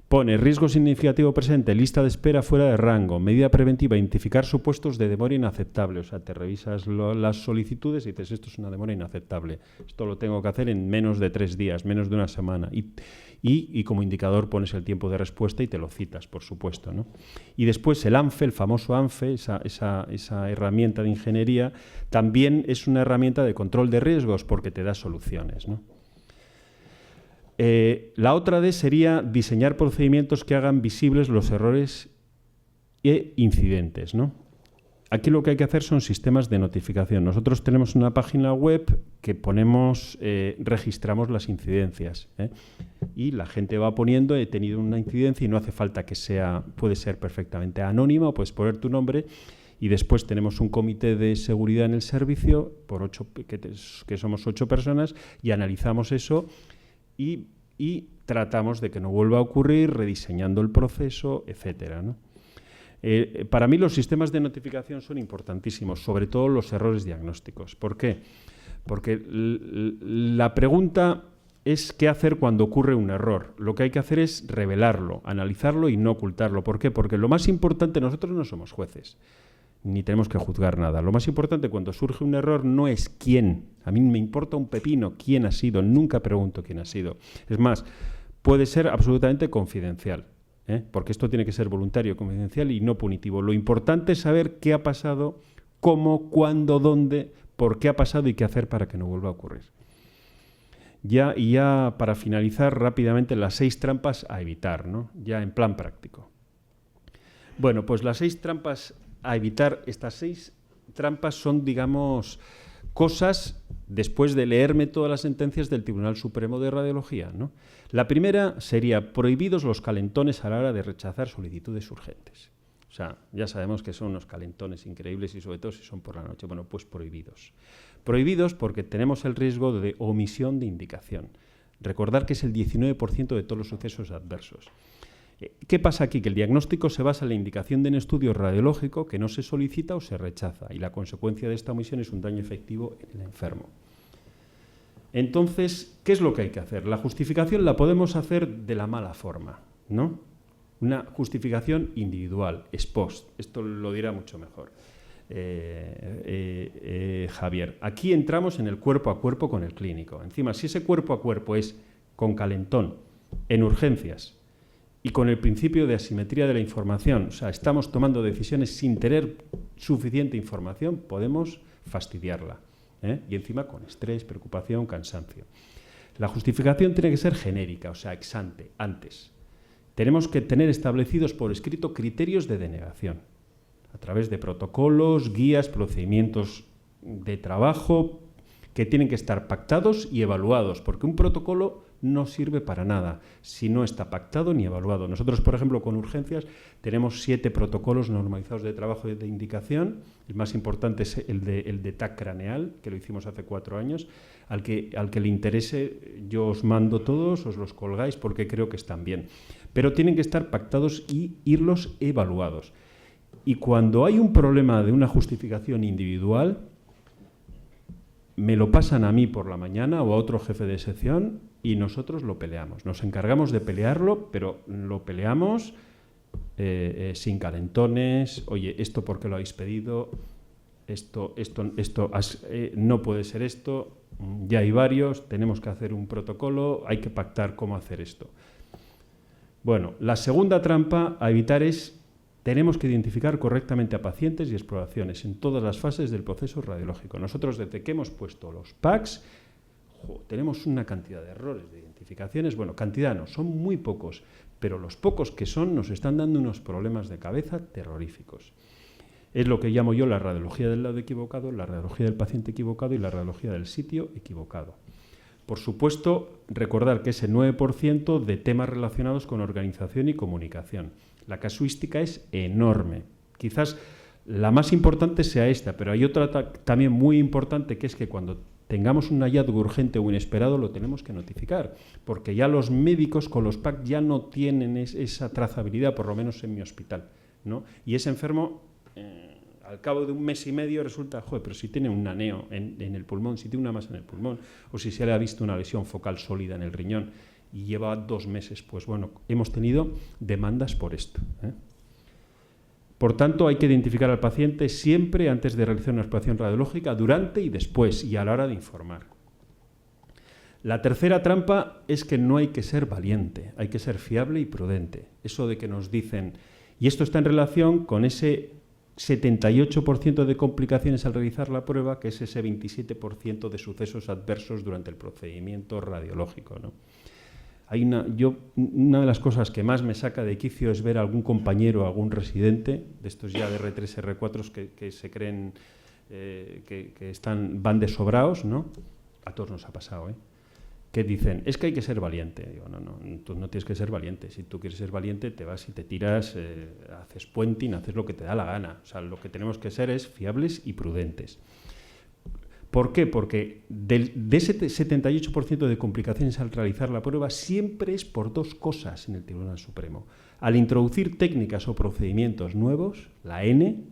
Pone riesgo significativo presente, lista de espera fuera de rango, medida preventiva, identificar supuestos de demora inaceptable. O sea, te revisas las solicitudes y dices, esto es una demora inaceptable. Esto lo tengo que hacer en menos de 3 días, menos de una semana. Y como indicador pones el tiempo de respuesta y te lo citas, por supuesto, ¿no? Y después el ANFE, el famoso ANFE, esa herramienta de ingeniería, también es una herramienta de control de riesgos porque te da soluciones, ¿no? La otra D sería diseñar procedimientos que hagan visibles los errores e incidentes, ¿no? Aquí lo que hay que hacer son sistemas de notificación. Nosotros tenemos una página web que registramos las incidencias, ¿eh? Y la gente va poniendo, he tenido una incidencia, y no hace falta que puede ser perfectamente anónima, o puedes poner tu nombre. Y después tenemos un comité de seguridad en el servicio, que somos 8 personas, y analizamos eso y tratamos de que no vuelva a ocurrir, rediseñando el proceso, etcétera, ¿no? Para mí los sistemas de notificación son importantísimos, sobre todo los errores diagnósticos. ¿Por qué? Porque la pregunta es qué hacer cuando ocurre un error. Lo que hay que hacer es revelarlo, analizarlo y no ocultarlo. ¿Por qué? Porque lo más importante, nosotros no somos jueces, ni tenemos que juzgar nada. Lo más importante cuando surge un error no es quién. A mí me importa un pepino quién ha sido, nunca pregunto quién ha sido. Es más, puede ser absolutamente confidencial, porque esto tiene que ser voluntario, confidencial y no punitivo. Lo importante es saber qué ha pasado, cómo, cuándo, dónde, por qué ha pasado y qué hacer para que no vuelva a ocurrir. Ya para finalizar rápidamente las 6 trampas a evitar, ¿no? Ya en plan práctico. Bueno, pues las 6 trampas a evitar, estas 6 trampas son, digamos, cosas después de leerme todas las sentencias del Tribunal Supremo de Radiología, ¿no? La primera sería prohibidos los calentones a la hora de rechazar solicitudes urgentes. O sea, ya sabemos que son unos calentones increíbles y sobre todo si son por la noche. Bueno, pues prohibidos. Prohibidos porque tenemos el riesgo de omisión de indicación. Recordar que es el 19% de todos los sucesos adversos. ¿Qué pasa aquí? Que el diagnóstico se basa en la indicación de un estudio radiológico que no se solicita o se rechaza y la consecuencia de esta omisión es un daño efectivo en el enfermo. Entonces, ¿qué es lo que hay que hacer? La justificación la podemos hacer de la mala forma, ¿no? Una justificación individual, ex post. Esto lo dirá mucho mejor Javier. Aquí entramos en el cuerpo a cuerpo con el clínico. Encima, si ese cuerpo a cuerpo es con calentón, en urgencias, y con el principio de asimetría de la información, o sea, estamos tomando decisiones sin tener suficiente información, podemos fastidiarla, y encima con estrés, preocupación, cansancio. La justificación tiene que ser genérica, o sea, ex ante, antes. Tenemos que tener establecidos por escrito criterios de denegación, a través de protocolos, guías, procedimientos de trabajo, que tienen que estar pactados y evaluados, porque un protocolo no sirve para nada si no está pactado ni evaluado. Nosotros, por ejemplo, con urgencias tenemos 7 protocolos normalizados de trabajo y de indicación. El más importante es el de TAC craneal, que lo hicimos hace 4 años. Al que le interese, yo os mando todos, os los colgáis porque creo que están bien. Pero tienen que estar pactados y irlos evaluados. Y cuando hay un problema de una justificación individual, me lo pasan a mí por la mañana o a otro jefe de sección y nosotros lo peleamos. Nos encargamos de pelearlo, pero lo peleamos sin calentones. Oye, ¿esto por qué lo habéis pedido? Esto no puede ser esto. Ya hay varios, tenemos que hacer un protocolo, hay que pactar cómo hacer esto. Bueno, la segunda trampa a evitar es tenemos que identificar correctamente a pacientes y exploraciones en todas las fases del proceso radiológico. Nosotros, desde que hemos puesto los PACs, tenemos una cantidad de errores de identificaciones. Bueno, cantidad no, son muy pocos, pero los pocos que son nos están dando unos problemas de cabeza terroríficos. Es lo que llamo yo la radiología del lado equivocado, la radiología del paciente equivocado y la radiología del sitio equivocado. Por supuesto, recordar que ese 9% de temas relacionados con organización y comunicación. La casuística es enorme. Quizás la más importante sea esta, pero hay otra también muy importante, que es que cuando tengamos un hallazgo urgente o inesperado lo tenemos que notificar, porque ya los médicos con los PAC ya no tienen esa trazabilidad, por lo menos en mi hospital, ¿no? Y ese enfermo, al cabo de un mes y medio resulta, joder, pero si tiene un naneo en el pulmón, si tiene una masa en el pulmón, o si se le ha visto una lesión focal sólida en el riñón, y lleva 2 meses, pues bueno, hemos tenido demandas por esto, Por tanto, hay que identificar al paciente siempre antes de realizar una exploración radiológica, durante y después, y a la hora de informar. La tercera trampa es que no hay que ser valiente, hay que ser fiable y prudente. Eso de que nos dicen, y esto está en relación con ese 78% de complicaciones al realizar la prueba, que es ese 27% de sucesos adversos durante el procedimiento radiológico, ¿no? Una de las cosas que más me saca de quicio es ver a algún compañero, a algún residente, de estos ya de R3, R4, que se creen que van de sobraos, ¿no? A todos nos ha pasado, que dicen, es que hay que ser valiente. Digo, no, tú no tienes que ser valiente. Si tú quieres ser valiente, te vas y te tiras, haces puenting, haces lo que te da la gana. O sea, lo que tenemos que ser es fiables y prudentes. ¿Por qué? Porque de ese 78% de complicaciones al realizar la prueba siempre es por dos cosas en el Tribunal Supremo. Al introducir técnicas o procedimientos nuevos, la N,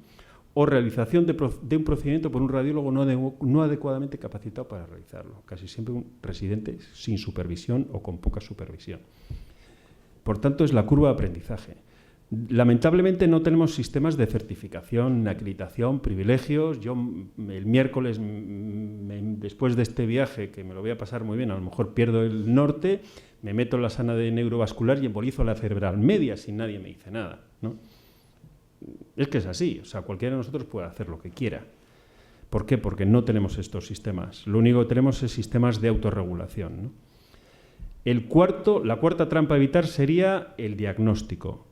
o realización de un procedimiento por un radiólogo no adecuadamente capacitado para realizarlo. Casi siempre un residente sin supervisión o con poca supervisión. Por tanto, es la curva de aprendizaje. Lamentablemente no tenemos sistemas de certificación, acreditación, privilegios. Yo el miércoles, después de este viaje, que me lo voy a pasar muy bien, a lo mejor pierdo el norte, me meto en la sala de neurovascular y embolizo la cerebral media sin nadie me dice nada, ¿no? Es que es así, o sea, cualquiera de nosotros puede hacer lo que quiera. ¿Por qué? Porque no tenemos estos sistemas. Lo único que tenemos es sistemas de autorregulación, ¿no? La cuarta trampa a evitar sería el diagnóstico.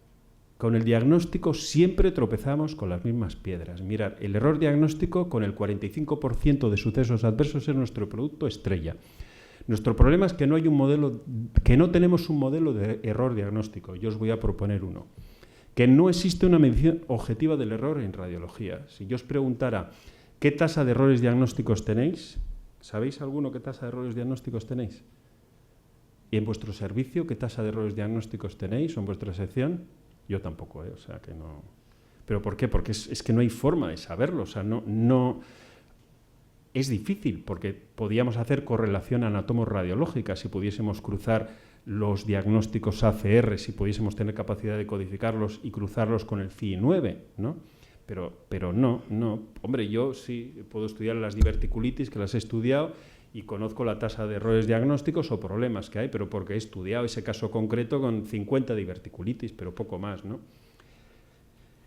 Con el diagnóstico siempre tropezamos con las mismas piedras. Mirad, el error diagnóstico con el 45% de sucesos adversos es nuestro producto estrella. Nuestro problema es que no tenemos un modelo de error diagnóstico. Yo os voy a proponer uno. Que no existe una medición objetiva del error en radiología. Si yo os preguntara qué tasa de errores diagnósticos tenéis, ¿sabéis alguno qué tasa de errores diagnósticos tenéis? ¿Y en vuestro servicio qué tasa de errores diagnósticos tenéis o en vuestra sección? Yo tampoco, o sea que no. ¿Pero por qué? Porque es que no hay forma de saberlo, o sea, no es difícil, porque podíamos hacer correlación anatomoradiológica si pudiésemos cruzar los diagnósticos ACR, si pudiésemos tener capacidad de codificarlos y cruzarlos con el FI9, ¿no? Pero no. Hombre, yo sí puedo estudiar las diverticulitis, que las he estudiado, y conozco la tasa de errores diagnósticos o problemas que hay, pero porque he estudiado ese caso concreto con 50 diverticulitis, pero poco más, ¿no?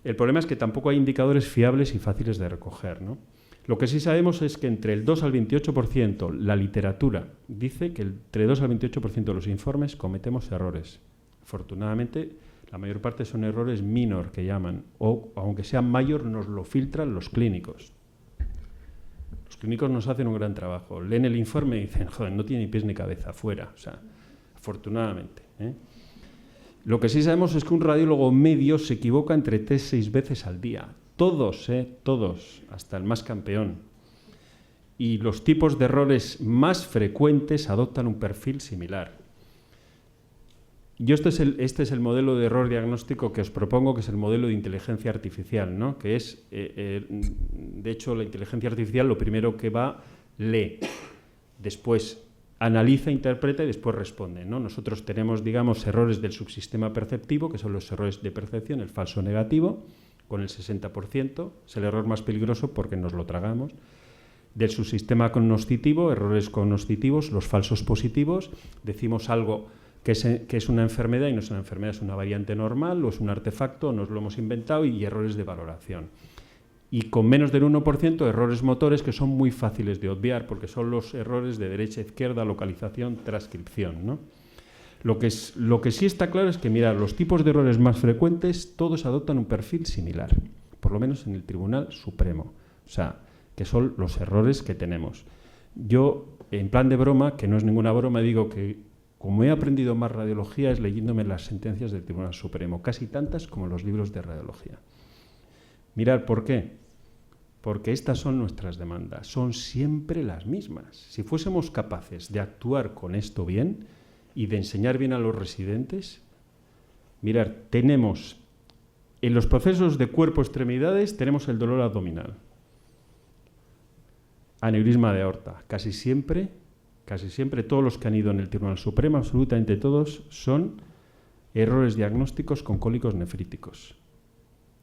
El problema es que tampoco hay indicadores fiables y fáciles de recoger, ¿no? Lo que sí sabemos es que entre el 2 al 28%, la literatura dice que entre 2 al 28% de los informes cometemos errores. Afortunadamente, la mayor parte son errores minor, que llaman, o aunque sean mayor, nos lo filtran los clínicos. Los clínicos nos hacen un gran trabajo. Leen el informe y dicen, joder, no tiene ni pies ni cabeza, fuera. O sea, afortunadamente, ¿eh? Lo que sí sabemos es que un radiólogo medio se equivoca entre 3 y 6 veces al día. Todos, todos, hasta el más campeón. Y los tipos de errores más frecuentes adoptan un perfil similar. Yo este es el modelo de error diagnóstico que os propongo, que es el modelo de inteligencia artificial, ¿no? Que es, de hecho, la inteligencia artificial lo primero que va, lee, después analiza, interpreta y después responde, ¿no? Nosotros tenemos, digamos, errores del subsistema perceptivo, que son los errores de percepción, el falso negativo, con el 60%, es el error más peligroso porque nos lo tragamos. Del subsistema cognoscitivo, errores cognoscitivos, los falsos positivos, decimos algo que es una enfermedad y no es una enfermedad, es una variante normal o es un artefacto, nos lo hemos inventado, y errores de valoración. Y con menos del 1%, errores motores que son muy fáciles de obviar porque son los errores de derecha, izquierda, localización, transcripción, ¿no? Lo que sí está claro es que, mirad, los tipos de errores más frecuentes todos adoptan un perfil similar, por lo menos en el Tribunal Supremo, o sea, que son los errores que tenemos. Yo, en plan de broma, que no es ninguna broma, digo que como he aprendido más radiología es leyéndome las sentencias del Tribunal Supremo, casi tantas como los libros de radiología. Mirad, ¿por qué? Porque estas son nuestras demandas, son siempre las mismas. Si fuésemos capaces de actuar con esto bien y de enseñar bien a los residentes, mirad, tenemos en los procesos de cuerpo-extremidades tenemos el dolor abdominal, aneurisma de aorta, casi siempre todos los que han ido en el Tribunal Supremo, absolutamente todos, son errores diagnósticos con cólicos nefríticos.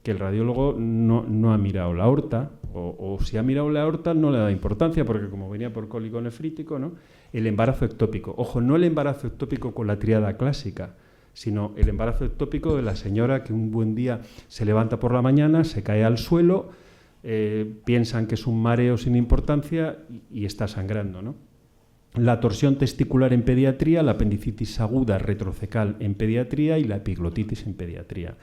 Que el radiólogo no ha mirado la aorta, o si ha mirado la aorta no le da importancia, porque como venía por cólico nefrítico, ¿no? El embarazo ectópico. Ojo, no el embarazo ectópico con la tríada clásica, sino el embarazo ectópico de la señora que un buen día se levanta por la mañana, se cae al suelo, piensan que es un mareo sin importancia y está sangrando, ¿no? La torsión testicular en pediatría, la apendicitis aguda retrocecal en pediatría y la epiglotitis en pediatría.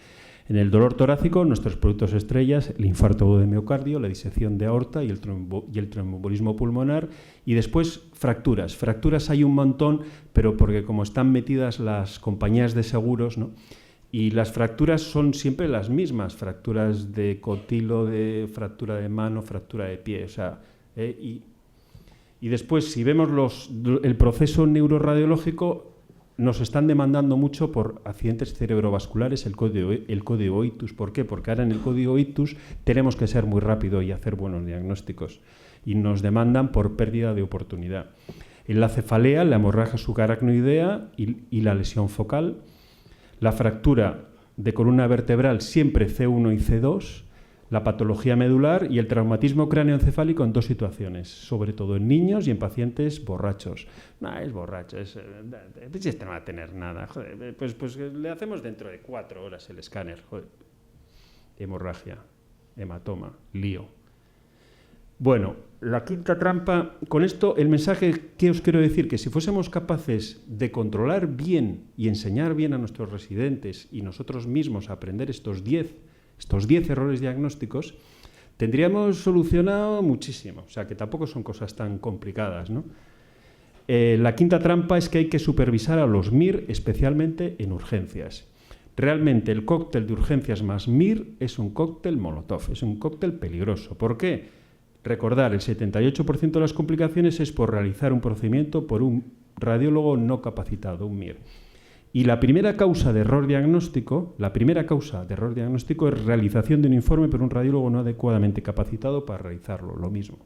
En el dolor torácico, nuestros productos estrellas, el infarto de miocardio, la disección de aorta y el tromboembolismo pulmonar. Y después fracturas. Fracturas hay un montón, pero porque como están metidas las compañías de seguros, ¿no? Y las fracturas son siempre las mismas, fracturas de cotilo, fractura de mano, fractura de pie, o sea, y Y después, si vemos el proceso neuroradiológico, nos están demandando mucho por accidentes cerebrovasculares el código ictus. ¿Por qué? Porque ahora en el código ictus tenemos que ser muy rápido y hacer buenos diagnósticos. Y nos demandan por pérdida de oportunidad. En la cefalea, la hemorragia subaracnoidea y la lesión focal. La fractura de columna vertebral siempre C1 y C2. La patología medular y el traumatismo cráneoencefálico en 2 situaciones, sobre todo en niños y en pacientes borrachos. No, es borracho, este no va a tener nada. Joder, pues le hacemos dentro de 4 horas el escáner. Joder. Hemorragia, hematoma, lío. Bueno, la quinta trampa. Con esto, el mensaje que os quiero decir, que si fuésemos capaces de controlar bien y enseñar bien a nuestros residentes y nosotros mismos a aprender estos 10 errores diagnósticos, tendríamos solucionado muchísimo. O sea, que tampoco son cosas tan complicadas, ¿no? La quinta trampa es que hay que supervisar a los MIR, especialmente en urgencias. Realmente el cóctel de urgencias más MIR es un cóctel molotov, es un cóctel peligroso. ¿Por qué? Recordar, el 78% de las complicaciones es por realizar un procedimiento por un radiólogo no capacitado, un MIR. Y la primera causa de error diagnóstico es realización de un informe por un radiólogo no adecuadamente capacitado para realizarlo, lo mismo.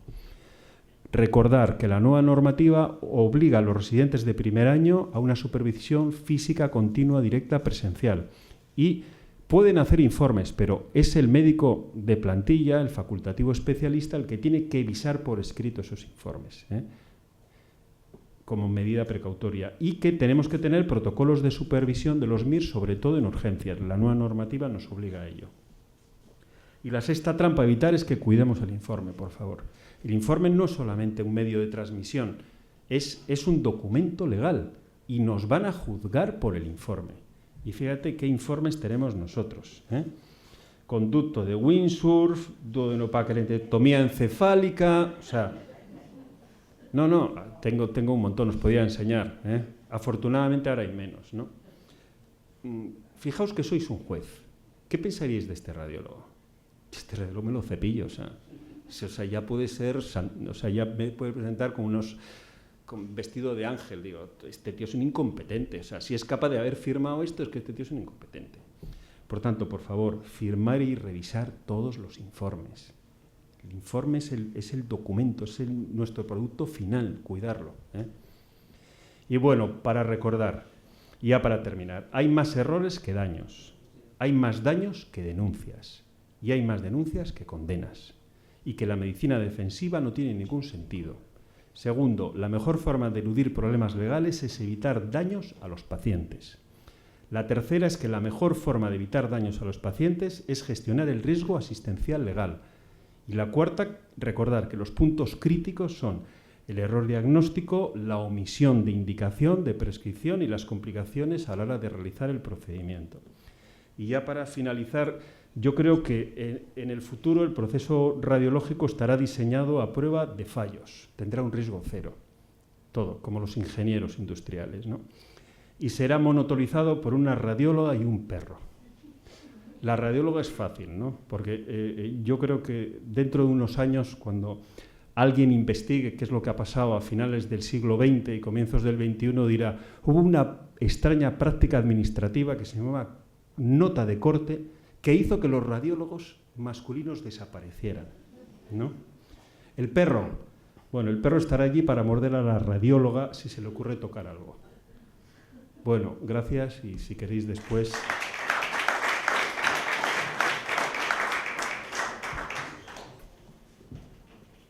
Recordar que la nueva normativa obliga a los residentes de primer año a una supervisión física continua, directa, presencial. Y pueden hacer informes, pero es el médico de plantilla, el facultativo especialista, el que tiene que visar por escrito esos informes, como medida precautoria, y que tenemos que tener protocolos de supervisión de los MIR, sobre todo en urgencias. La nueva normativa nos obliga a ello. Y la sexta trampa a evitar es que cuidemos el informe, por favor. El informe no es solamente un medio de transmisión, es un documento legal y nos van a juzgar por el informe. Y fíjate qué informes tenemos nosotros. Conducto de windsurf, duodenopancreatomía encefálica, o sea... No, tengo un montón, os podía enseñar. Afortunadamente ahora hay menos, ¿no? Fijaos que sois un juez. ¿Qué pensaríais de este radiólogo? Este radiólogo me lo cepillo, o sea, ya puede ser, ya me puede presentar con vestido de ángel. Digo, este tío es un incompetente. O sea, si es capaz de haber firmado esto, es que este tío es un incompetente. Por tanto, por favor, firmar y revisar todos los informes. El informe es el documento, es nuestro producto final, cuidarlo. Y bueno, para recordar, y ya para terminar, hay más errores que daños, hay más daños que denuncias, y hay más denuncias que condenas, y que la medicina defensiva no tiene ningún sentido. Segundo, la mejor forma de eludir problemas legales es evitar daños a los pacientes. La tercera es que la mejor forma de evitar daños a los pacientes es gestionar el riesgo asistencial legal. Y la cuarta, recordar que los puntos críticos son el error diagnóstico, la omisión de indicación, de prescripción y las complicaciones a la hora de realizar el procedimiento. Y ya para finalizar, yo creo que en el futuro el proceso radiológico estará diseñado a prueba de fallos, tendrá un riesgo cero, todo, como los ingenieros industriales, ¿no? Y será monitorizado por una radióloga y un perro. La radióloga es fácil, ¿no? Porque yo creo que dentro de unos años, cuando alguien investigue qué es lo que ha pasado a finales del siglo XX y comienzos del XXI, dirá, hubo una extraña práctica administrativa que se llamaba nota de corte, que hizo que los radiólogos masculinos desaparecieran, ¿no? El perro, bueno, el perro estará allí para morder a la radióloga si se le ocurre tocar algo. Bueno, gracias y si queréis después...